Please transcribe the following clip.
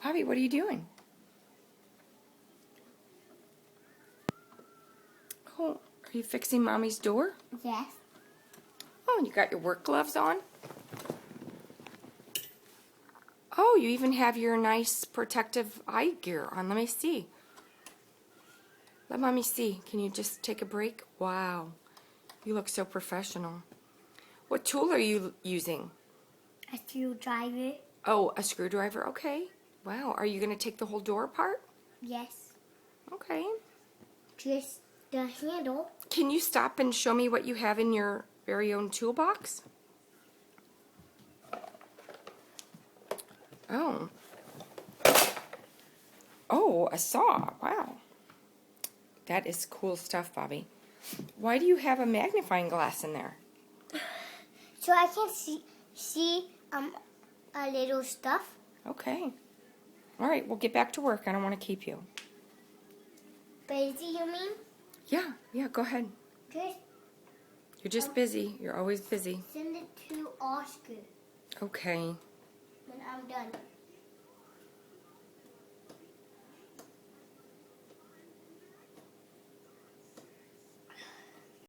Bobby, what are you doing? Oh, are you fixing Mommy's door? Yes. Oh, you got your work gloves on? Oh, you even have your nice protective eye gear on. Let me see. Let Mommy see. Can you just take a break? Wow. You look so professional. What tool are you using? A screwdriver. Oh, a screwdriver. Okay. Wow. Are you going to take the whole door apart? Yes. Okay. Just the handle. Can you stop and show me what you have in your very own toolbox? Oh. Oh, a saw. Wow. That is cool stuff, Bobby. Why do you have a magnifying glass in there? So I can see a little stuff. Okay. All right, we'll get back to work. I don't want to keep you. Busy, you mean? Yeah, go ahead. Just You're just busy. You're always busy. send it to Oscar Okay. when I'm done.